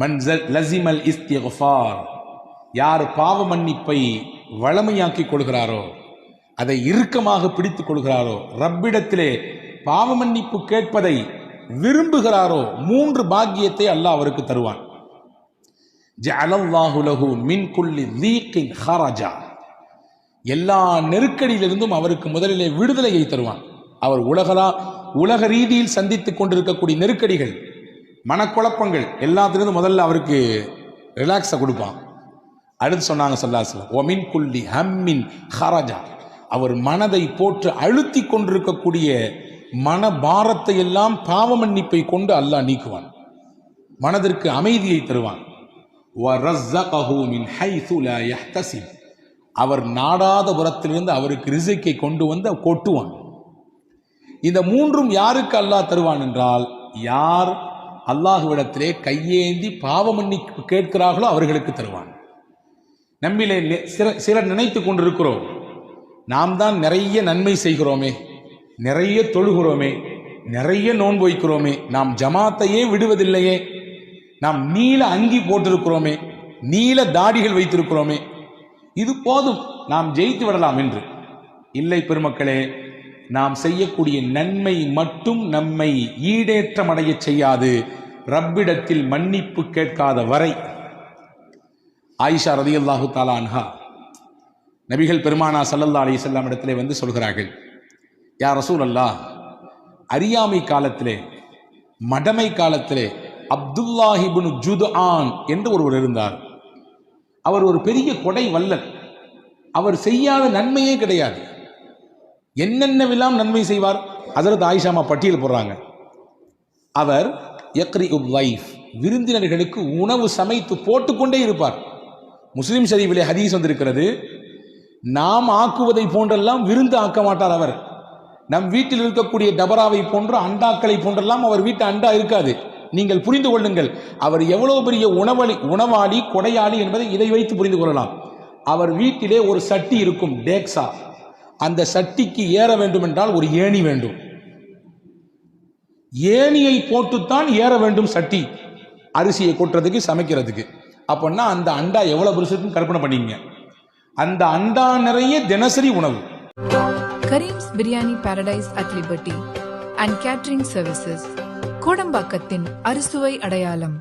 மன் லசிமல் இஸ்திக்ஃபார், யார் பாவ மன்னிப்பை வளமையாக்கிக் கொள்கிறாரோ, அதை இறுக்கமாக பிடித்துக் கொள்கிறாரோ, ரப்பிடத்திலே பாவ மன்னிப்பு கேட்பதை விரும்புகிறாரோ, 3 பாக்கியத்தை அல்லாஹ் அவருக்கு தருவான். ஜஅலல்லாஹு லஹு மின் குல்லி தீகின் ஹரஜா, எல்லா நெருக்கடியிலிருந்தும் அவருக்கு முதலிலே விடுதலையை தருவான். அவர் உலக ரீதியில் சந்தித்துக் கொண்டிருக்கக்கூடிய நெருக்கடிகள், மனக்குழப்பங்கள் எல்லாத்திலிருந்து முதல்ல அவருக்கு ரிலாக்ஸை கொடுப்பான். அடுத்து சொன்னாங்க ஸல்லல்லாஹு அலைஹி வஸல்லம், ஒமின் குல்லி ஹம்மின் ஹரஜா, அவர் மனதை போட்டு அழுத்தி கொண்டிருக்கக்கூடிய மன பாரத்தை எல்லாம் பாவ மன்னிப்பை கொண்டு அல்லாஹ் நீக்குவான், மனதிற்கு அமைதியை தருவான். வரஸகஹு மின் ஹைது லா யஹ்தஸிப், அவர் நாடாத புறத்திலிருந்து அவருக்கு ரிஸ்கை கொண்டு வந்து கொட்டுவான். இந்த 3ம் யாருக்கு அல்லாஹ் தருவான் என்றால், யார் அல்லாஹ்விடத்திலே கையேந்தி பாவ மன்னிப்பு கேட்கிறார்களோ அவர்களுக்கு தருவான். நம்மிலே சிலர் நினைத்து கொண்டிருக்கிறோம், நாம் தான் நிறைய நன்மை செய்கிறோமே, நிறைய தொழுகிறோமே, நிறைய நோன்பு வைக்கிறோமே, நாம் ஜமாத்தையே விடுவதில்லையே, நாம் நீல அங்கி போட்டிருக்கிறோமே, நீல தாடிகள் வைத்திருக்கிறோமே, இது போதும், நாம் ஜெயித்து விடலாம் என்று. இல்லை பெருமக்களே, நாம் செய்யக்கூடிய நன்மை மட்டும் நம்மை ஈடேற்றமடைய செய்யாது, ரப்பிடத்தில் மன்னிப்பு கேட்காத வரை. ஆயிஷா ரலியல்லாஹு தஆலா அன்ஹா நபிகள் பெருமானா ஸல்லல்லாஹு அலைஹி வஸல்லம் இடத்திலே வந்து சொல்கிறார்கள், யா ரசூலல்லாஹ், அறியாமை காலத்திலே, மடமை காலத்திலே அப்துல்லாஹ் இப்னு ஜுத்ஆன் என்று ஒருவர் இருந்தார். அவர் ஒரு பெரிய கொடை வல்லல், அவர் செய்யாத நன்மையே கிடையாது. என்னென்னவெல்லாம் நன்மை செய்வார், ஹஜ்ரத் ஆயிஷாமா பட்டியல் போடுறாங்க. அவர் யக்ரிஉல் லைஃப், விருந்தினர்களுக்கு உணவு சமைத்து போட்டுக்கொண்டே இருப்பார். முஸ்லிம் ஷரீஃபிலே ஹதீஸ் வந்திருக்கிறது, நாம் ஆக்குவதை போன்றெல்லாம் விருந்து ஆக்க மாட்டார் அவர். நம் வீட்டில் இருக்கக்கூடிய டபராவை போன்ற அண்டாக்களை போன்றெல்லாம் அவர் வீட்டு அண்டா இருக்காது. நீங்கள் புரிந்து கொள்ளுங்கள், அவர் எவ்வளவு பெரிய உணவாளி கொடையாளி என்பதை இதை வைத்து புரிந்து கொள்ளலாம். அவர் வீட்டிலே ஒரு சட்டி இருக்கும், டேக்ஸா. அந்த சட்டிக்கு ஏற வேண்டும் என்றால் ஒரு ஏணி வேண்டும், ஏணியை போட்டுத்தான் ஏற வேண்டும் சட்டி, அரிசியை கொட்டுறதுக்கு, சமைக்கிறதுக்கு. அப்படின்னா அந்த அண்டா எவ்வளவு பெருசுன்னு கற்பனை பண்ணீங்க. அந்த அண்டா நிறைய தினசரி உணவு. Karim's biryani paradise at Liberty and catering services, கோடம்பாக்கத்தின் அறுசுவை அடையாளம்.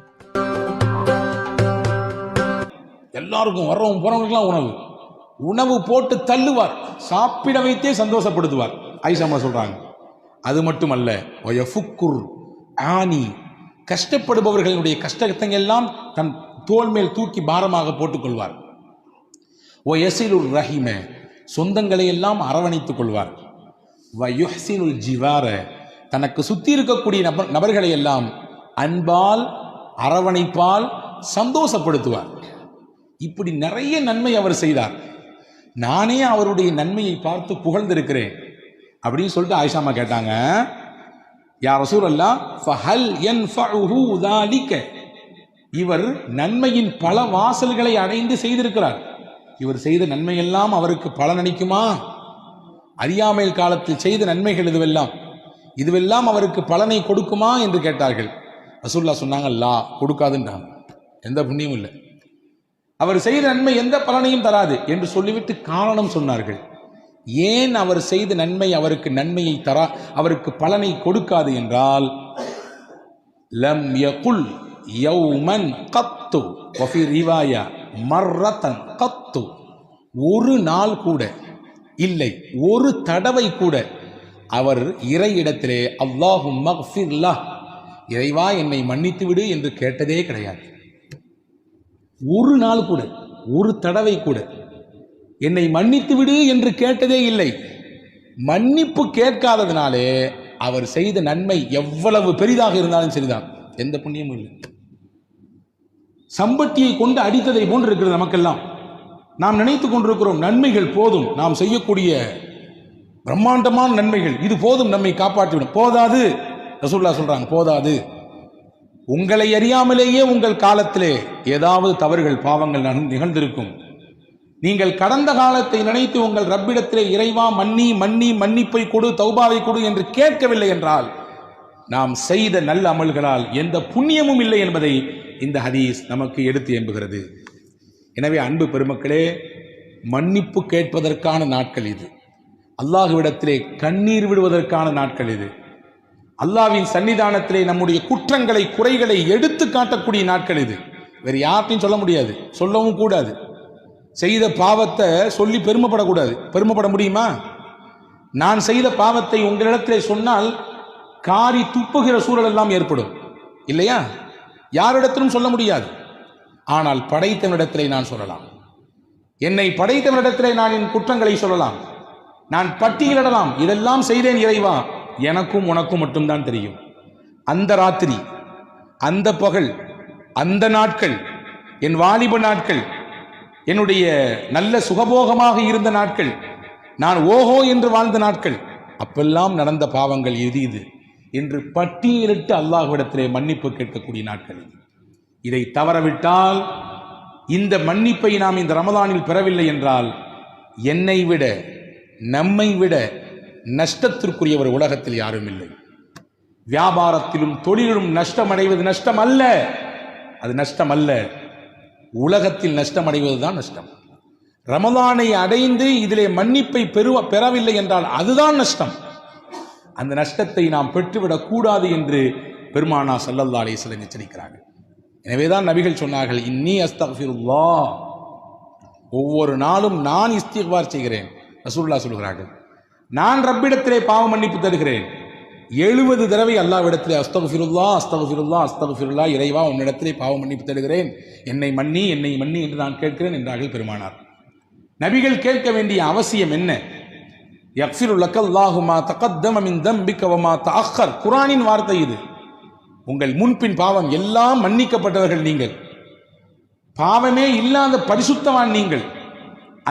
எல்லாருக்கும் வர்றவங்க போறவங்களுக்குலாம் உணவு போட்டு தள்ளுவார், சாப்பிட வைத்தே சந்தோஷப்படுத்துவார். ஆயிஷா சொல்றாங்க. அது மட்டுமல்ல, வயஃபுக்குர் ஆனி, கஷ்டப்படுபவர்களுடைய கஷ்டத்தை எல்லாம் தன் தோள் மேல் தூக்கி பாரமாக போட்டுக்கொள்வார். வயசிலுர் ரஹிம, சொந்தங்களை எல்லாம் அரவணைத்துக் கொள்வார். வயுஹ்சினுல் ஜிவார, தனக்கு சுத்தி இருக்கக்கூடிய நபர்களை எல்லாம் அன்பால் அரவணைப்பால் சந்தோஷப்படுத்துவார். இப்படி நிறைய நன்மை அவர் செய்தார். நானே அவருடைய நன்மையை பார்த்து புகழ்ந்திருக்கிறேன் அப்படின்னு சொல்லிட்டு ஆயிஷாமா கேட்டாங்க, யா ரசூலல்லாஹ், ஃபஹல் யன்ஃபஉஹு ذلك, இவர் நன்மையின் பல வாசல்களை அடைந்து செய்திருக்கிறார், இவர் செய்த நன்மையெல்லாம் அவருக்கு பலனளிக்குமா? அறியாமையில் காலத்தில் செய்த நன்மைகள் இதுவெல்லாம் அவருக்கு பலனை கொடுக்குமா என்று கேட்டார்கள். ரசூலுல்லாஹ் சொன்னாங்க, லா, கொடுக்காதுன்றாங்க, எந்த புண்ணியமும் இல்லை, அவர் செய்த நன்மை எந்த பலனையும் தராது என்று சொல்லிவிட்டு காரணம் சொன்னார்கள். ஏன் அவர் செய்த நன்மை அவருக்கு நன்மையை அவருக்கு பலனை கொடுக்காது என்றால், லம் யகுல் யௌமன் கத்து வஃபி ரிவாயா மர்ரத்தன் கத்து, ஒரு நாள் கூட இல்லை, ஒரு தடவை கூட அவர் இறையிடத்திலே அல்லாஹும் மக்ஃபிர் லஹ், இறைவா என்னை மன்னித்து விடு என்று கேட்டதே கிடையாது. ஒரு நாள் கூட, ஒரு தடவை கூட என்னை மன்னித்து விடு என்று கேட்டதே இல்லை. மன்னிப்பு கேட்காததினாலே அவர் செய்த நன்மை எவ்வளவு பெரிதாக இருந்தாலும் சரிதான், எந்த புண்ணியமும் இல்லை. சம்பட்டியை கொண்டு அடித்ததை போன்று இருக்கிறது நமக்கெல்லாம். நாம் நினைத்துக் கொண்டிருக்கிறோம் நன்மைகள் போதும், நாம் செய்யக்கூடிய பிரம்மாண்டமான நன்மைகள் இது போதும், நம்மை காப்பாற்றிவிடும். போதாது, ரசூலுல்லாஹ் சொல்றாங்க, போதாது. உங்களை அறியாமலேயே உங்கள் காலத்திலே ஏதாவது தவறுகள் பாவங்கள் நிகழ்ந்திருக்கும். நீங்கள் கடந்த காலத்தை நினைத்து உங்கள் ரப்பிடத்திலே இறைவா மன்னிப்பை கொடு, தௌபாவை கொடு என்று கேட்கவில்லை என்றால் நாம் செய்த நல்ல அமல்களால் எந்த புண்ணியமும் இல்லை என்பதை இந்த ஹதீஸ் நமக்கு எடுத்து எம்புகிறது. எனவே அன்பு பெருமக்களே, மன்னிப்பு கேட்பதற்கான நாட்கள் இது. அல்லாஹ்விடத்திலே கண்ணீர் விடுவதற்கான நாட்கள் இது. அல்லாஹ்வின் சன்னிதானத்திலே நம்முடைய குற்றங்களை குறைகளை எடுத்து காட்டக்கூடிய நாட்கள் இது. வேறு யார்ட்டையும் சொல்ல முடியாது, சொல்லவும் கூடாது. செய்த பாவத்தை சொல்லி பெருமைப்படக்கூடாது. பெருமைப்பட முடியுமா? நான் செய்த பாவத்தை உங்களிடத்திலே சொன்னால் காரி துப்புகிற சூழல் எல்லாம் ஏற்படும் இல்லையா? யாரிடத்திலும் சொல்ல முடியாது. ஆனால் படைத்தவனிடத்திலே நான் சொல்லலாம். என்னை படைத்தவனிடத்திலே நான் என் குற்றங்களை சொல்லலாம். நான் பட்டியலிடலாம், இதெல்லாம் செய்தேன் இறைவா, எனக்கும் உனக்கும் மட்டும்தான் தெரியும். அந்த ராத்திரி, அந்த பகல், அந்த நாட்கள், என் வாலிப நாட்கள், என்னுடைய நல்ல சுகபோகமாக இருந்த நாட்கள், நான் ஓஹோ என்று வாழ்ந்த நாட்கள், அப்பெல்லாம் நடந்த பாவங்கள் இது இது என்று பட்டியலிட்டு அல்லாஹ்விடத்திலே மன்னிப்பு கேட்கக்கூடிய நாட்கள். இதை தவறவிட்டால், இந்த மன்னிப்பை நாம் இந்த ரமலானில் பெறவில்லை என்றால், என்னை விட நம்மை விட நஷ்டத்திற்குரியவர் உலகத்தில் யாரும் இல்லை. வியாபாரத்திலும் தொழிலும் நஷ்டம் அடைவது நஷ்டம் அல்ல, அது நஷ்டம் அல்ல. உலகத்தில் நஷ்டம் அடைவதுதான் நஷ்டம். ரமலானை அடைந்து இதிலே மன்னிப்பை பெறவில்லை என்றால் அதுதான் நஷ்டம். அந்த நஷ்டத்தை நாம் பெற்றுவிடக் கூடாது என்று பெருமானா ஸல்லல்லாஹு அலைஹி வஸல்லம் எச்சரிக்கிறார்கள். எனவேதான் நபிகள் சொன்னார்கள், இன்னி அஸ்தக்ஃபிருல்லாஹ், ஒவ்வொரு நாளும் நான் இஸ்திக்பார் செய்கிறேன். ரசூலுல்லாஹ் சொல்கிறார்கள், நான் ரப்பிடத்திலே பாவ மன்னிப்பு தருகிறேன். 70 தடவை அல்லாஹ்விடத்திலே அஸ்தக்ஃபிருல்லாஹ் அஸ்தக்ஃபிருல்லாஹ் அஸ்தக்ஃபிருல்லாஹ், இறைவா உன்னிடத்திலே பாவ மன்னிப்பு தருகிறேன், என்னை மன்னி என்னை மன்னி என்று நான் கேட்கிறேன் என்றார்கள் பெருமானார். நபிகள் கேட்க வேண்டிய அவசியம் என்ன? யக்ஃபிரு லக்கல்லாஹு மா தகத்தம மின் தம்பிக வ மா தஅக்கர், குர்ஆனின் வார்த்தை இது. உங்கள் முன்பின் பாவம் எல்லாம் மன்னிக்கப்பட்டவர்கள் நீங்கள், பாவமே இல்லாத பரிசுத்தவான் நீங்கள்.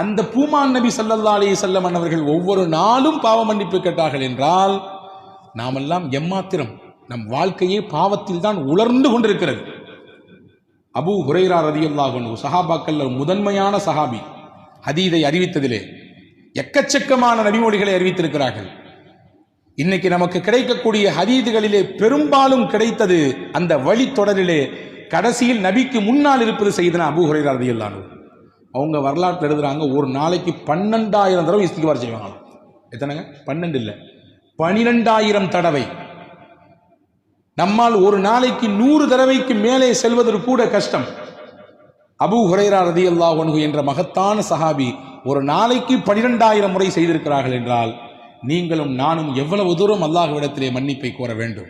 அந்த பூமான் நபி ஸல்லல்லாஹு அலைஹி வஸல்லம் அவர்கள் ஒவ்வொரு நாளும் பாவ மன்னிப்பு கேட்டார்கள் என்றால், நாமெல்லாம் எம்மாத்திரம், நம் வாழ்க்கையே பாவத்தில் தான் உலர்ந்து கொண்டிருக்கிறது. அபூ ஹுரைரா ரலியல்லாஹு அன்ஹு சஹாபாக்கள் முதன்மையான சஹாபி, ஹதீதை அறிவித்ததிலே எக்கச்சக்கமான நபிமொழிகளை அறிவித்திருக்கிறார்கள். இன்னைக்கு நமக்கு கிடைக்கக்கூடிய ஹதீதுகளிலே பெரும்பாலும் கிடைத்தது அந்த வழித்தொடரிலே கடைசியில் நபிக்கு முன்னால் இருப்பது சையதுனா அபூ ஹுரைரா ரலியல்லாஹு அன்ஹு. அவங்க வரலாற்று எழுதுறாங்க, ஒரு நாளைக்கு 12,000 தடவை இஸ்திக்பார் செய்வாங்க. எத்தனைங்க? 12 இல்லை, 12,000 தடவை. நம்மால் ஒரு நாளைக்கு 100 தடவைக்கு மேலே செல்வதற்கு கூட கஷ்டம். அபூ ஹுரைரா ரலியல்லாஹு அன்ஹு என்ற மகத்தான சஹாபி ஒரு நாளைக்கு 12,000 முறை செய்திருக்கிறார்கள் என்றால், நீங்களும் நானும் எவ்வளவு தூரம் அல்லாஹ்விடத்திலே மன்னிப்பை கோர வேண்டும்?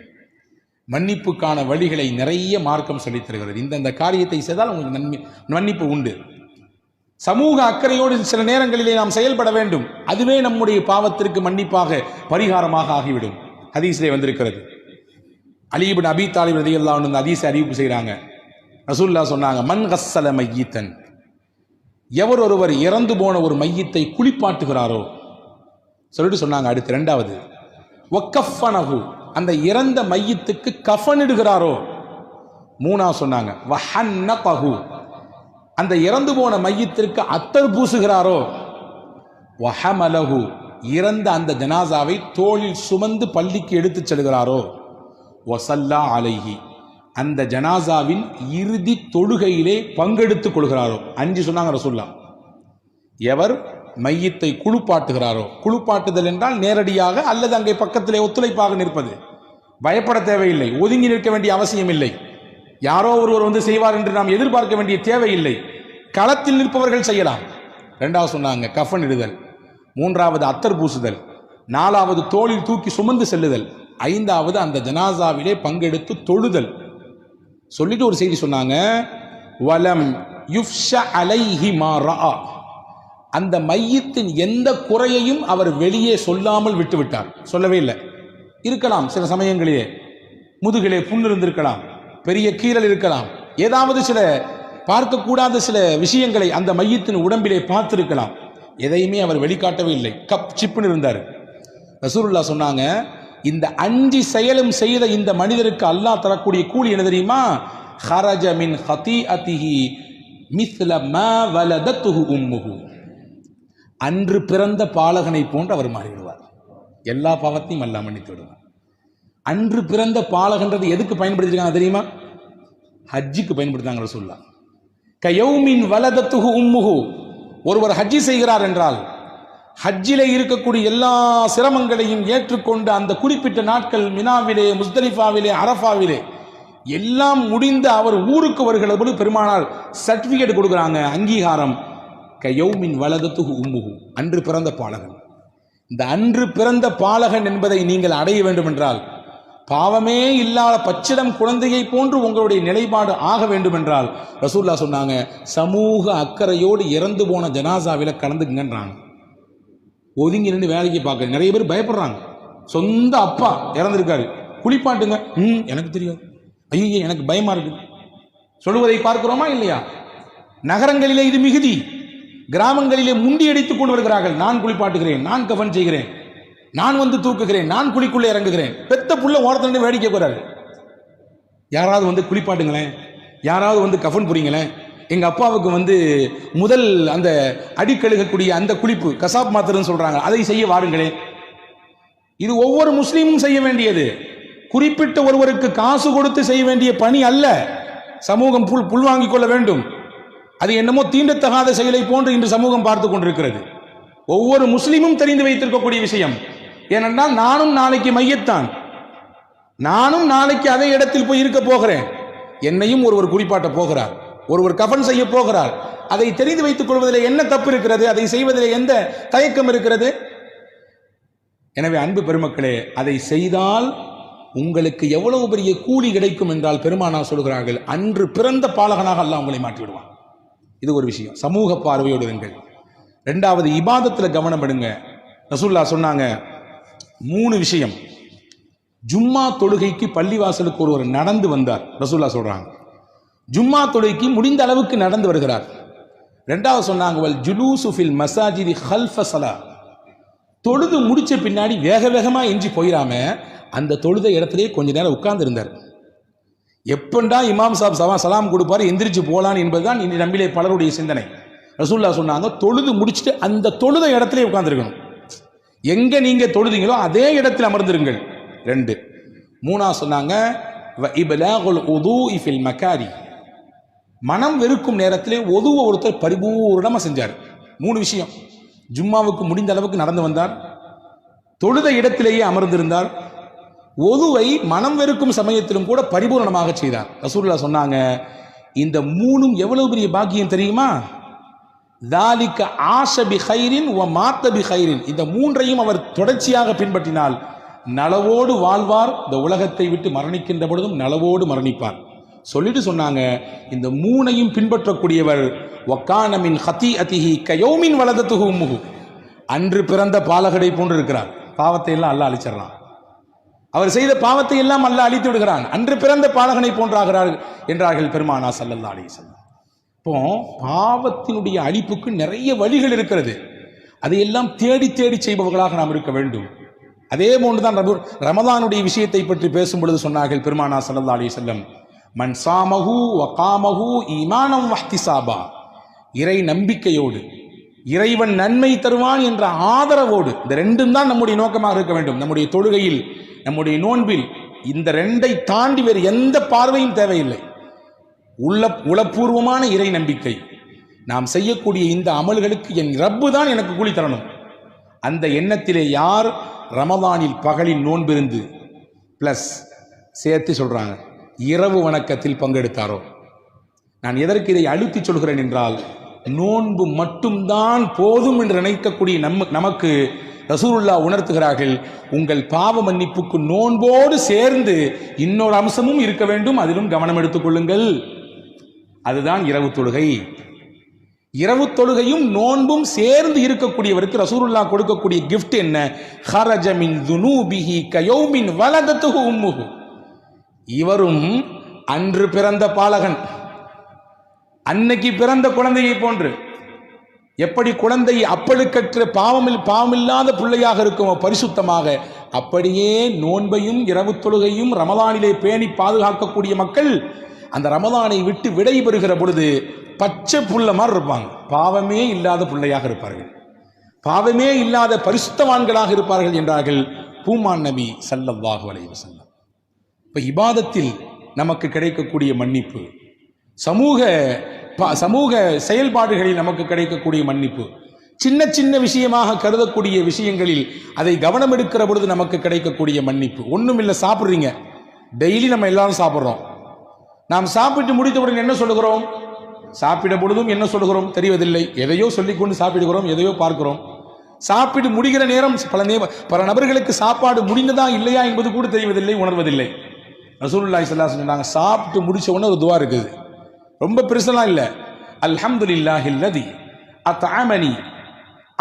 மன்னிப்புக்கான வழிகளை நிறைய மார்க்கம் சொல்லித் தருகிறது. இந்த காரியத்தை செய்தால் உங்களுக்கு மன்னிப்பு உண்டு. சமூக அக்கறையோடு சில நேரங்களிலே நாம் செயல்பட வேண்டும். அதுவே நம்முடைய பாவத்திற்கு மன்னிப்பாக பரிகாரமாக ஆகிவிடும். ஹதீஸிலே வந்திருக்கிறது. அலி இப்னு அபீ தாலிப் ரலியல்லாஹு அன்ஹு ஹதீஸை அறிவிப்பு செய்கிறாங்க. ரசூலுல்லாஹ் சொன்னாங்க, மன் கஸ்ஸல மையித்தன், எவர் ஒருவர் இறந்து போன ஒரு மையத்தை குளிப்பாட்டுகிறாரோ, சொல்லிட்டு சொன்னாங்க. அடுத்து இரண்டாவது, வக்கஃபனஹு, அந்த இறந்த மையத்துக்கு கஃனிடுகிறாரோ. மூணாவது சொன்னாங்க, வஹன்னகஹு, அந்த இறந்து போன மையத்திற்கு அத்தர் பூசுகிறாரோ. வஹமலஹு, இறந்த அந்த ஜனாசாவை தோளில் சுமந்து பள்ளிக்கு எடுத்துச் செல்கிறாரோ. வஸல்லா அலைஹி, அந்த ஜனாசாவின் இறுதி தொழுகையிலே பங்கெடுத்துக் கொள்கிறாரோ. 5 சொன்னாங்க ரசூலுல்லாஹ். எவர் மையத்தை குளிப்பாட்டுகிறாரோ, குளிப்பாட்டுதல் என்றால் நேரடியாக அல்லது அங்கே பக்கத்திலே ஒத்துழைப்பாக நிற்பது, பயப்பட தேவையில்லை, ஒதுங்கி நிற்க வேண்டிய அவசியம் இல்லை, யாரோ ஒருவர் வந்து செய்வார் என்று நாம் எதிர்பார்க்க வேண்டிய தேவையில்லை, களத்தில் நிற்பவர்கள் செய்யலாம். 2வது சொன்னாங்க கஃன் இடுதல், 3வது அத்தர் பூசுதல், 4வது தோளில் தூக்கி சுமந்து செல்லுதல், 5வது அந்த ஜனாசாவிலே பங்கெடுத்து தொழுதல். சொல்லிட்டு ஒரு செய்தி சொன்னாங்க, வலம் யுஃப்ஷ அலைஹி மா ரஆ, அந்த மையத்தின் எந்த குறையையும் அவர் வெளியே சொல்லாமல் விட்டுவிட்டார். சொல்லவே இல்லை. இருக்கலாம் சில சமயங்களிலே முதுகிலே புண் இருந்திருக்கலாம், பெரிய கீறல் இருக்கலாம், ஏதாவது சில பார்க்கக்கூடாத சில விஷயங்களை அந்த மையத்தின் உடம்பிலே பார்த்திருக்கலாம். எதையுமே அவர் வெளிக்காட்டவே இல்லை, கப் சிப்புன்னு இருந்தார். ரசூலுல்லாஹ் சொன்னாங்க, இந்த 5 செயலும் செய்த இந்த மனிதருக்கு அல்லாஹ் தரக்கூடிய கூலி என்ன தெரியுமா? ஹரஜ மின் ஹதீஅதிஹி மிஸ்ல மா வலதத்துஹு உம்முஹு, அன்று பிறந்த பாலகனை போன்று அவர் மாறிவிடுவார். எல்லா பாவத்தையும் அல்லாஹ் மன்னித்து விடுவார். அன்று பிறந்த பாலகன்றது எதுக்கு பயன்படுத்திருக்காங்க தெரியுமா? ஹஜ்ஜுக்கு பயன்படுத்தாங்க ரசூலுல்லாஹ். கயௌமின் வலதத்துஹு உம்முஹு, ஒருவர் ஹஜ்ஜி செய்கிறார் என்றால் ஹஜ்ஜிலே இருக்கக்கூடிய எல்லா சிரமங்களையும் ஏற்றுக்கொண்டு அந்த குறிப்பிட்ட நாட்கள் மினாவிலே, முஸ்தலிஃபாவிலே, அரஃபாவிலே எல்லாம் முடிந்து அவர் ஊருக்கு வருகிற போது பெருமானார் சர்டிபிகேட் கொடுக்குறாங்க, அங்கீகாரம். கயௌமின் வலதத்துஹு உம்முஹு, அன்று பிறந்த பாலகன். இந்த அன்று பிறந்த பாலகன் என்பதை நீங்கள் அடைய வேண்டும் என்றால், பாவமே இல்லாத பச்சிடம் குழந்தையை போன்று உங்களுடைய நிலைப்பாடு ஆக வேண்டும் என்றால் ரசூலுல்லாஹ் சொன்னாங்க, சமூக அக்கறையோடு இறந்து போன ஜனாசாவில கலந்துக்குங்கன்றாங்க. ஒதுங்கி நின்று வேலைக்கு பார்க்க நிறைய பேர் பயப்படுறாங்க. சொந்த அப்பா இறந்திருக்காரு, குளிப்பாட்டுங்க, எனக்கு தெரியும், ஐயோ எனக்கு பயமா இருக்கு சொல்லுவதை பார்க்கிறோமா இல்லையா? நகரங்களிலே இது மிகுதி, கிராமங்களிலே முண்டி அடித்துக் கொண்டு வருகிறார்கள். நான் குளிப்பாட்டுகிறேன், நான் கஃன் செய்கிறேன், நான் வந்து தூக்குகிறேன், நான் குழிக்குள்ளே இறங்குகிறேன். பெத்த புள்ள ஓரத்துல வேடிக்கை போறாரு. யாராவது வந்து குளிப்பாட்டுங்களேன், யாராவது வந்து கஃன் புரிங்களேன். எங்க அப்பாவுக்கு வந்து முதல் அந்த அடிக்கழுகக்கூடிய அந்த குளிப்பு கசாப் மாத்திரன்னு சொல்றாங்க, அதை செய்ய வாருங்களேன். இது ஒவ்வொரு முஸ்லீமும் செய்ய வேண்டியது, குறிப்பிட்ட ஒருவருக்கு காசு கொடுத்து செய்ய வேண்டிய பணி அல்ல. சமூகம் புல் வாங்கிக் கொள்ள வேண்டும். அது என்னமோ தீண்டத்தகாத செயலை போன்று இன்று சமூகம் பார்த்து கொண்டிருக்கிறது. ஒவ்வொரு முஸ்லீமும் தெரிந்து வைத்திருக்கக்கூடிய விஷயம். ஏனென்றால் நானும் நாளைக்கு மையத்தான், நானும் நாளைக்கு அதே இடத்தில் போய் இருக்க போகிறேன். என்னையும் ஒருவர் குளிப்பாட்ட போகிறார், ஒருவர் கஃன் செய்ய போகிறார். அதை தெரிந்து வைத்துக் கொள்வதில் என்ன தப்பு இருக்கிறது? அதை செய்வதில் எந்த தயக்கம் இருக்கிறது? எனவே அன்பு பெருமக்களே, அதை செய்தால் உங்களுக்கு எவ்வளவு பெரிய கூலி கிடைக்கும் என்றால் பெருமானார் சொல்கிறார்கள், அன்று பிறந்த பாலகனாக அல்லாஹ் உங்களை மாற்றி விடுவான். இது ஒரு விஷயம். சமூக பார்வையோடு இருங்கள். ரெண்டாவது, இபாதத்தில் கவனம் எடுங்க. ரசூலுல்லாஹ் சொன்னாங்க 3 விஷயம். ஜும்மா தொழுகைக்கு பள்ளிவாசலுக்கு ஒருவர் நடந்து வந்தார். ரசூலுல்லாஹ் சொல்றாங்க, ஜும்மா தொழுகைக்கு முடிந்த அளவுக்கு நடந்து வருகிறார். ரெண்டாவது சொன்னாங்க, வல் ஜுலூசு ஃபில் மசாஜிதி ஹல்ஃப ஸலா, தொழுது முடிச்ச பின்னாடி வேக வேகமா எஞ்சி போயிடாம அந்த தொழுத இடத்திலே கொஞ்ச நேரம் உட்கார்ந்து இருந்தார். எப்பண்டா இமாம் சாப் சலாம் கொடுப்பாரு எந்திரிச்சு போலான்னு என்பதுதான் இன்று நம்மிலே பலருடைய சிந்தனை. ரசூலுல்லாஹ் சொன்னாங்க, தொழுது முடிச்சுட்டு அந்த தொழுத இடத்திலே உட்கார்ந்துருக்கணும். எங்க நீங்க தொழுதீங்களோ அதே இடத்தில் அமர்ந்திருங்கள். 2. 3 சொன்னாங்க, வ இப்லாகுல் உதூஇ ஃபில் மகாரி, மனம் வெறுக்கும் நேரத்திலே ஒதுவ ஒருத்தர் பரிபூர்ணமா செஞ்சார். 3 விஷயம். ஜும்மாவுக்கு முடிந்த அளவுக்கு நடந்து வந்தார், தொழுத இடத்திலேயே அமர்ந்திருந்தார், ஒதுவை மனம் வெறுக்கும் சமயத்திலும் கூட பரிபூர்ணமாக செய்தார். ரசூலுல்லாஹ் சொன்னாங்க, இந்த 3ம் எவ்வளவு பெரிய பாக்கியம் தெரியுமா? தாலிக ஆஷ பி கைரின் வ மாத்த பி கைரின், இந்த 3ஐயும் அவர் தொடர்ச்சியாக பின்பற்றினால் நலவோடு வாழ்வார், இந்த உலகத்தை விட்டு மரணிக்கின்ற பொழுதும் நலவோடு மரணிப்பார். சொல்லிட்டு சொன்னாங்க, இந்த 3ஐயும் பின்பற்றக்கூடியவர் வக்கான மின் ஹதீஅதிஹி கயௌமின் வலதத்துஹு உம்முஹு, அன்று பிறந்த பாலகடை போன்று இருக்கிறார். பாவத்தை எல்லாம் அல்லாஹ் அழிச்சிடறான். அவர் செய்த பாவத்தை எல்லாம் அல்லாஹ் அழித்து விடுகிறான். அன்று பிறந்த பாலகனை போன்றாகிறார் என்றார்கள் பெருமானார் ஸல்லல்லாஹு அலைஹி வஸல்லம். இப்போ பாவத்தினுடைய அழிப்புக்கு நிறைய வழிகள் இருக்கிறது. அதையெல்லாம் தேடி தேடி செய்பவர்களாக நாம் இருக்க வேண்டும். அதே போன்றுதான் ரமதானுடைய விஷயத்தை பற்றி பேசும் பொழுது சொன்னார்கள் பெருமானார் ஸல்லல்லாஹு அலைஹி வஸல்லம், மன் சாமஹு வ காமஹு ஈமானம் வஹ்திசாபா, இறை நம்பிக்கையோடு இறைவன் நன்மை தருவான் என்ற ஆதரவோடு, இந்த 2ம் தான் நம்முடைய நோக்கமாக இருக்க வேண்டும். நம்முடைய தொழுகையில், நம்முடைய நோன்பில் இந்த 2ஐ தாண்டி வேறு எந்த பார்வையும் தேவையில்லை. உளப்பூர்வமான இறை நம்பிக்கை, நாம் செய்யக்கூடிய இந்த அமல்களுக்கு என் ரப்பு தான் எனக்கு கூலி தரணும், அந்த எண்ணத்திலே யார் ரமதானில் பகலில் நோன்பிருந்து பிளஸ் சேர்த்து சொல்றாங்க இரவு வணக்கத்தில் பங்கெடுத்தாரோ. நான் எதற்கு இதை அழுத்தி சொல்கிறேன் என்றால், நோன்பு மட்டும்தான் போதும் என்று நினைக்கக்கூடிய நமக்கு ரசூலுல்லாஹ் உணர்த்துகிறார்கள், உங்கள் பாவ மன்னிப்புக்கு நோன்போடு சேர்ந்து இன்னொரு அம்சமும் இருக்க வேண்டும், அதிலும் கவனம் எடுத்துக் கொள்ளுங்கள். அதுதான் இரவு தொழுகை. இரவு தொழுகையும் நோன்பும் சேர்ந்து இருக்கக்கூடியவருக்கு ரசூலுல்லாஹ் கொடுக்கக்கூடிய கிஃப்ட் என்ன? ஹரஜ மின் துனூபிஹி கயௌமின் வலதத்துஹு உம்முஹு, இவரும் அன்று பிறந்த பாலகன், அன்னைக்கு பிறந்த குழந்தையை போன்று. எப்படி குழந்தை அப்பழுக்கற்ற பாவமில்லாத பிள்ளையாக இருக்குமோ பரிசுத்தமாக, அப்படியே நோன்பையும் இரவு தொழுகையும் ரமதானிலே பேணி பாதுகாக்கக்கூடிய மக்கள் அந்த ரமதானை விட்டு விடை பெறுகிற பொழுது பச்சை புள்ள மாதிரி இருப்பாங்க. பாவமே இல்லாத பிள்ளையாக இருப்பார்கள், பாவமே இல்லாத பரிசுத்தவான்களாக இருப்பார்கள் என்றார்கள் பூமான் நபி ஸல்லல்லாஹு அலைஹி வஸல்லம். இப்ப இபாதத்தில் நமக்கு கிடைக்கக்கூடிய மன்னிப்பு, சமூக செயல்பாடுகளில் நமக்கு கிடைக்கக்கூடிய மன்னிப்பு, சின்ன சின்ன விஷயமாக கருதக்கூடிய விஷயங்களில் அதை கவனம் எடுக்கிற பொழுது நமக்கு கிடைக்கக்கூடிய மன்னிப்பு. ஒன்றும் இல்லை, சாப்பிட்றீங்க, டெய்லி நம்ம எல்லாரும் சாப்பிட்றோம். நாம் சாப்பிட்டு முடித்தவுடன் என்ன சொல்லுகிறோம்? சாப்பிட பொழுதும் என்ன சொல்லுகிறோம் தெரிவதில்லை. எதையோ சொல்லிக்கொண்டு சாப்பிடுகிறோம், எதையோ பார்க்கிறோம். சாப்பிட்டு முடிகிற நேரம் பல நபர்களுக்கு சாப்பாடு முடிந்ததா இல்லையா என்பது கூட தெரிவதில்லை, உணர்வதில்லை. ரசூலுல்லாஹி ஸல்லல்லாஹு அலைஹி வஸல்லம் சொன்னாங்க, சாப்பிட்டு முடிச்ச உடனே ஒரு துஆ இருக்குது, ரொம்ப பெருசெல்லாம் இல்லை. அல்ஹம்துலில்லாஹில்லதி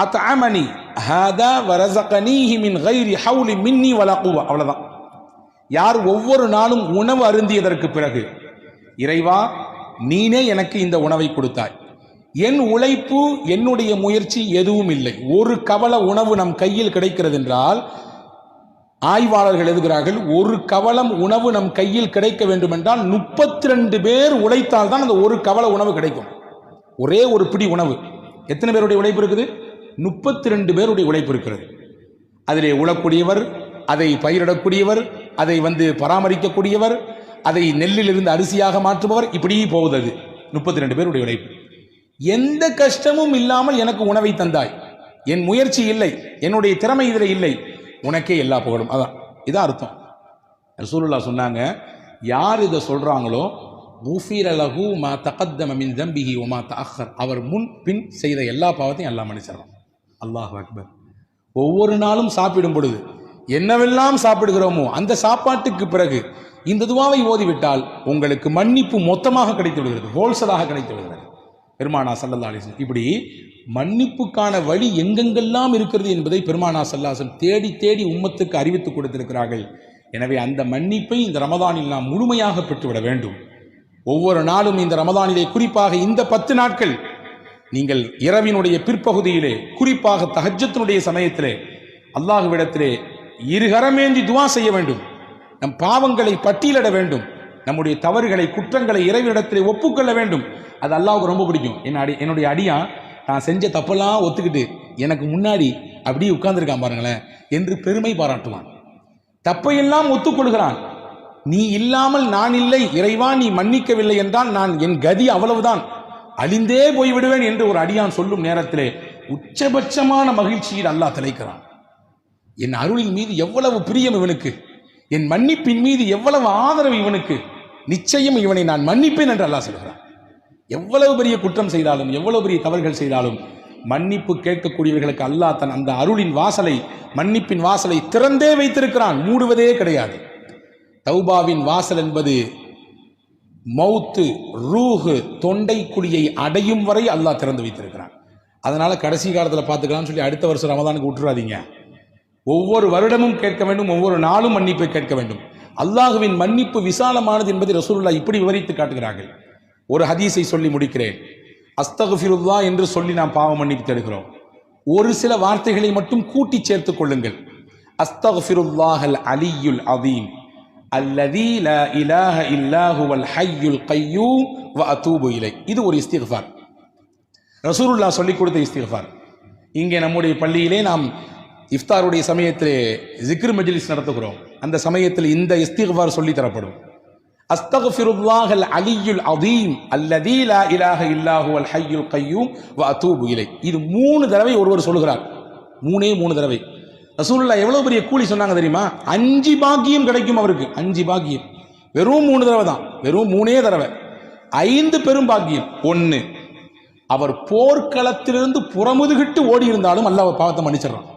அத்அமனி ஹாதா வரஸகனீஹி மின் கைரி ஹவுலி மின்னி வலா குவா. அவ்வளவுதான். யார் ஒவ்வொரு நாளும் உணவு அருந்தியதற்கு பிறகு, இறைவா நீனே எனக்கு இந்த உணவை கொடுத்தாய், என் உழைப்பு என்னுடைய முயற்சி எதுவும் இல்லை, ஒரு கவள உணவு நம் கையில் கிடைக்கிறது என்றால், ஆய்வாளர்கள் எழுதுகிறார்கள், ஒரு கவளம் உணவு நம் கையில் கிடைக்க வேண்டும் என்றால் 32 பேர் உழைத்தால் தான் அந்த ஒரு கவள உணவு கிடைக்கும். ஒரே ஒரு பிடி உணவு எத்தனை பேருடைய உழைப்பு இருக்குது? 32 பேருடைய உழைப்பு இருக்கிறது. அதிலே உழக்கூடியவர், அதை பயிரிடக்கூடியவர், அதை பராமரிக்கக்கூடியவர், அதை நெல்லிலிருந்து அரிசியாக மாற்றுபவர், இப்படி போகுது. அது 32 பேருடைய உழைப்பு. எந்த கஷ்டமும் இல்லாமல் எனக்கு உணவை தந்தாய், என் முயற்சி இல்லை, என்னுடைய திறமை இதில் இல்லை, உனக்கே எல்லா புகழும். அதான் இதான் அர்த்தம். ரசூலுல்லாஹ் சொன்னாங்க, யார் இதை சொல்றாங்களோ குஃபிர லஹு மா தகத்தம மின் தம்பிஹி வ மா தஅக்கர், அவர் முன் பின் செய்த எல்லா பாவத்தையும் அல்லாஹ் மன்னிச்சிடுறான். அல்லாஹ் அக்பர். ஒவ்வொரு நாளும் சாப்பிடும் பொழுது என்னவெல்லாம் சாப்பிடுகிறோமோ அந்த சாப்பாட்டுக்கு பிறகு இந்த துவாவை ஓதிவிட்டால் உங்களுக்கு மன்னிப்பு மொத்தமாக கிடைத்து விடுகிறது, ஹோல்சலாக கிடைத்து விடுகிறது. பெருமானா ஸல்லல்லாஹு அலைஹி வஸல்லம் இப்படி மன்னிப்புக்கான வழி எங்கெங்கெல்லாம் இருக்கிறது என்பதை பெருமானா ஸல்லல்லாஹு அலைஹி வஸல்லம் தேடி தேடி உம்மத்துக்கு அறிவித்துக் கொடுத்திருக்கிறார்கள். எனவே அந்த மன்னிப்பை இந்த ரமதானில் நாம் முழுமையாக பெற்றுவிட வேண்டும். ஒவ்வொரு நாளும் இந்த ரமதானிலே, குறிப்பாக இந்த 10 நாட்கள், நீங்கள் இரவினுடைய பிற்பகுதியிலே, குறிப்பாக தஹஜ்ஜுடைய சமயத்திலே அல்லாஹ்விடத்திலே இருகரமேந்தி துஆ செய்ய வேண்டும். நம் பாவங்களை பட்டியலிட வேண்டும், நம்முடைய தவறுகளை குற்றங்களை இறைவனிடத்திலே ஒப்புக்கொள்ள வேண்டும். அது அல்லாஹ்வுக்கு ரொம்ப பிடிக்கும். என்னுடைய அடியான் நான் செஞ்ச தப்பெல்லாம் ஒத்துக்கிட்டு எனக்கு முன்னாடி அப்படியே உட்கார்ந்துருக்கான் பாருங்களேன் என்று பெருமை பாராட்டுவான். தப்பையெல்லாம் ஒத்துக்கொள்கிறான். நீ இல்லாமல் நான் இல்லை, இறைவா நீ மன்னிக்கவில்லை என்றால் நான் என் கதி அவ்வளவுதான், அழிந்தே போய்விடுவேன் என்று ஒரு அடியான் சொல்லும் நேரத்திலே உச்சபட்சமான மகிழ்ச்சியில் அல்லாஹ் திளைக்கிறான். என் அருளின் மீது எவ்வளவு பிரியம் இவனுக்கு, என் மன்னிப்பின் மீது எவ்வளவு ஆதரவு இவனுக்கு, நிச்சயம் இவனை நான் மன்னிப்பேன் என்று அல்லாஹ் சொல்கிறான். எவ்வளவு பெரிய குற்றம் செய்தாலும், எவ்வளவு பெரிய தவறுகள் செய்தாலும் மன்னிப்பு கேட்கக்கூடியவர்களுக்கு அல்லாஹ் தன் அந்த அருளின் வாசலை, மன்னிப்பின் வாசலை திறந்தே வைத்திருக்கிறான், மூடுவதே கிடையாது. தௌபாவின் வாசல் என்பது மௌத்து, ரூஹு, தொண்டை குழியை அடையும் வரை அல்லாஹ் திறந்து வைத்திருக்கிறான். அதனால கடைசி காலத்தில் பார்த்துக்கலாம்னு சொல்லி அடுத்த வருஷம் ரமதானுக்கு விட்டுறாதீங்க. ஒவ்வொரு வருடமும் கேட்க வேண்டும், ஒவ்வொரு நாளும் மன்னிப்பை கேட்க வேண்டும். அல்லாஹுவின் மன்னிப்பு விசாலமானது என்பதை ரசூலுல்லாஹ் இப்படி விவரித்து காட்டுகிறார்கள். ஒரு ஹதீஸை சொல்லி முடிக்கிறேன். அஸ்தக்ஃபிருல்லாஹ் என்று சொல்லி நாம் பாவ மன்னிப்பு தேடுகிறோம். ஒரு சில வார்த்தைகளை மட்டும் கூட்டி சேர்த்துக் கொள்ளுங்கள். அஸ்தக்ஃபிருல்லாஹல் அலியுல் அதீம் அல்லதீ லா இலாஹ இல்லா ஹுவல் ஹய்யுல் கய்யூம் வ அதூபு இலை. இது ஒரு இஸ்திக்ஃபார், ரசூலுல்லாஹ் சொல்லிக் கொடுத்த இஸ்திக்ஃபார். இங்கே நம்முடைய பள்ளியிலே நாம் இஃப்தாருடைய சமயத்திலே ஜிக்ர் மஜ்லிஸ் நடத்துகிறோம். அந்த சமயத்தில் இந்த இஸ்திக்ஃபார் சொல்லி தரப்படும். அஸ்தக்ஃபிருல்லாஹல் அலியுல் அதீம் அல்லதீ லா இலாஹ இல்லா ஹுவல் ஹய்யுல் கய்யூம் வ அதூபு இலை. இது 3 தடவை ஒருவர் சொல்கிறார். 3 தடவை. ரசூலுல்லாஹ் எவ்வளவு பெரிய கூலி சொன்னாங்க தெரியுமா? 5 பாக்கியம் கிடைக்கும் அவருக்கு. 5 பாக்கியம். வெறும் 3 தடவை தான், வெறும் 3 தடவை. 5 பெரும் பாக்கியம். 1, அவர் போர்க்களத்திலிருந்து புறமுதுகிட்டு ஓடி இருந்தாலும் அல்லாஹ் பாவத்தை மன்னிச்சிடறான்.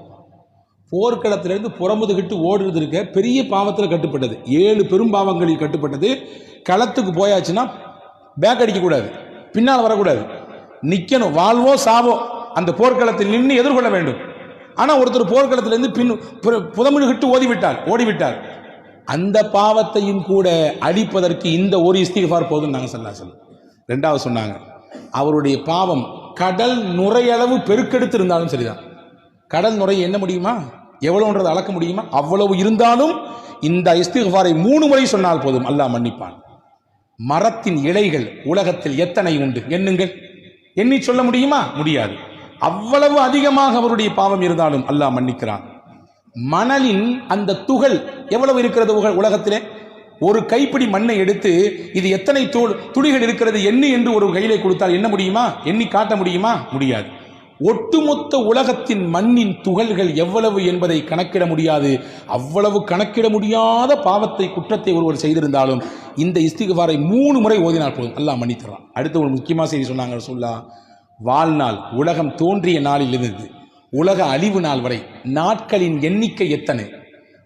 போர்க்களத்திலிருந்து புறமுதுகிட்டு ஓடுறது இருக்க பெரிய பாவத்தில் கட்டுப்பட்டது, 7 பெரும் பாவங்களில் கட்டுப்பட்டது. களத்துக்கு போயாச்சுன்னா பேக் அடிக்கக்கூடாது, பின்னால் வரக்கூடாது, நிற்கணும், வாழ்வோ சாவோ அந்த போர்க்களத்தில் நின்று எதிர்கொள்ள வேண்டும். ஆனால் ஒருத்தர் போர்க்களத்திலிருந்து புறமுதுகிட்டு ஓடிவிட்டார், அந்த பாவத்தையும் கூட அழிப்பதற்கு இந்த ஒரு இஸ்திக்ஃபார் போதும் நாங்கள் சொல்ல. 2வது சொன்னாங்க, அவருடைய பாவம் கடல் நுரையளவு பெருக்கெடுத்து இருந்தாலும் சரிதான். கடல் நுரை என்ன முடியுமா, எவ்வளவுன்றது அளக்க முடியுமா? அவ்வளவு இருந்தாலும் இந்த இஸ்திக்ஃபாரை 3 முறை சொன்னால் போதும், அல்லாஹ் மன்னிப்பான். மரத்தின் இலைகள் உலகத்தில் எத்தனை உண்டு எண்ணுங்கள், எண்ணி சொல்ல முடியுமா? முடியாது. அவ்வளவு அதிகமாக அவருடைய பாவம் இருந்தாலும் அல்லாஹ் மன்னிக்கிறான். மணலின் அந்த துகள் எவ்வளவு இருக்கிறது உலகத்திலே? ஒரு கைப்பிடி மண்ணை எடுத்து இது எத்தனை துளிகள் இருக்கிறது எண்ணி என்று ஒரு கையிலே கொடுத்தால் என்ன முடியுமா? எண்ணி காட்ட முடியுமா? முடியாது. ஒட்டுமொத்த உலகத்தின் மண்ணின் துகள்கள் எவ்வளவு என்பதை கணக்கிட முடியாது. அவ்வளவு கணக்கிட முடியாத பாவத்தை, குற்றத்தை ஒருவர் செய்திருந்தாலும் இந்த இஸ்திக்ஃபாரை 3 முறை ஓதினால் போதும், அல்லாஹ் மன்னித்தரான். அடுத்து ஒரு முக்கியமான செய்தி சொன்னாங்க ரசூலுல்லாஹ். வாழ்நாள், உலகம் தோன்றிய நாளிலிருந்து உலக அழிவு நாள் வரை நாட்களின் எண்ணிக்கை எத்தனை?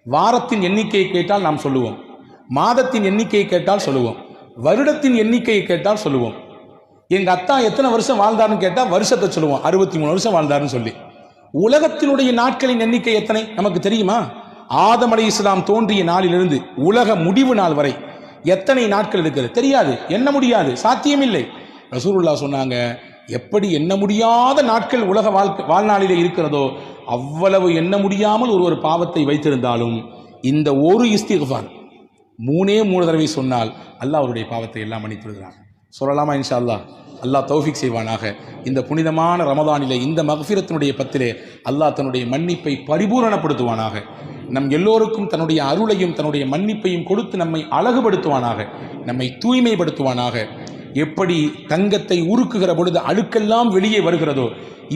வாரத்தின் எண்ணிக்கையை கேட்டால் நாம் சொல்லுவோம், மாதத்தின் எண்ணிக்கையை கேட்டால் சொல்லுவோம், வருடத்தின் எண்ணிக்கையை கேட்டால் சொல்லுவோம். எங்க அத்தா எத்தனை வருஷம் வாழ்ந்தார்னு கேட்டா வருஷத்தை சொல்லுவோம், 63 வருஷம் வாழ்ந்தாருன்னு சொல்லி. உலகத்தினுடைய நாட்களின் எண்ணிக்கை எத்தனை நமக்கு தெரியுமா? ஆதம் அலைஹிஸ்ஸலாம் தோன்றிய நாளிலிருந்து உலக முடிவு நாள் வரை எத்தனை நாட்கள் இருக்கிறது தெரியாது, எண்ண முடியாது, சாத்தியமில்லை. ரசூலுல்லாஹ் சொன்னாங்க, எப்படி எண்ண முடியாத நாட்கள் உலக வாழ்நாளிலே இருக்கிறதோ அவ்வளவு எண்ண முடியாமல் ஒரு பாவத்தை வைத்திருந்தாலும் இந்த ஒரு இஸ்திக்ஃபார் 3 தடவை சொன்னால் அல்லாஹ் அவருடைய பாவத்தை எல்லாம் மன்னித்து விடுகிறார். சொல்லலாமா? இன்ஷா அல்லாஹ். அல்லாஹ் தௌஃபீக் செய்வானாக. இந்த புனிதமான ரமதானிலே, இந்த மக்ஃபிரத்தினுடைய பத்திலே அல்லாஹ் தன்னுடைய மன்னிப்பை பரிபூரணப்படுத்துவானாக. நம் எல்லோருக்கும் தன்னுடைய அருளையும் தன்னுடைய மன்னிப்பையும் கொடுத்து நம்மை அழகுபடுத்துவானாக, நம்மை தூய்மைப்படுத்துவானாக. எப்படி தங்கத்தை உருக்குகிற பொழுது அழுக்கெல்லாம் வெளியே வருகிறதோ,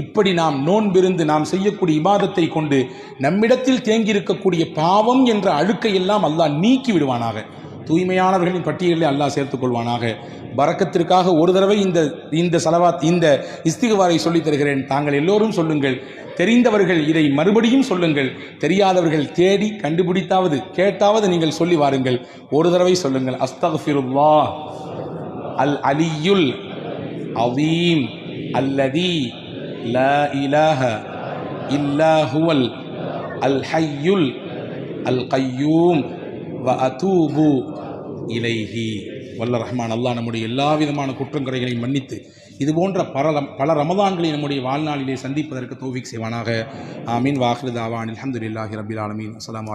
இப்படி நாம் நோன்பிருந்து நாம் செய்யக்கூடிய இபாதத்தை கொண்டு நம்மிடத்தில் தேங்கியிருக்கக்கூடிய பாவம் என்ற அழுக்கை எல்லாம் அல்லாஹ் நீக்கி விடுவானாக. தூய்மையானவர்களின் பட்டியலில் அல்லாஹ் சேர்த்துக் கொள்வானாக. பரக்கத்திற்காக ஒரு தடவை இந்த சலவாத், இந்த இஸ்திக்ஃபாரை சொல்லித் தருகிறேன். தாங்கள் எல்லோரும் சொல்லுங்கள். தெரிந்தவர்கள் இதை மறுபடியும் சொல்லுங்கள். தெரியாதவர்கள் தேடி கண்டுபிடித்தாவது கேட்டாவது நீங்கள் சொல்லி வாருங்கள். ஒரு தடவை சொல்லுங்கள். அஸ்தக்ஃபிருல்லாஹ் அல் அலியுல் அதீம் அல்லதி லா இலாஹ இல்லா ஹுவல் அல் ஹய்யுல் அல் கய்யூம் வ அதூபு இலைஹி. வல்ல ரஹ்மான் அல்லாஹ் நம்முடைய எல்லா விதமான குற்றங்குறைகளையும் மன்னித்து இது போன்ற பல ரமதான்களை நம்முடைய வாழ்நாளிலே சந்திப்பதற்கு தௌஃபீக் செய்வானாக. ஆமீன். வாஹிரு தாவான் அல்ஹம்துலில்லாஹி ரப்பில் ஆலமீன். அஸ்ஸலாமு அலைக்கும்.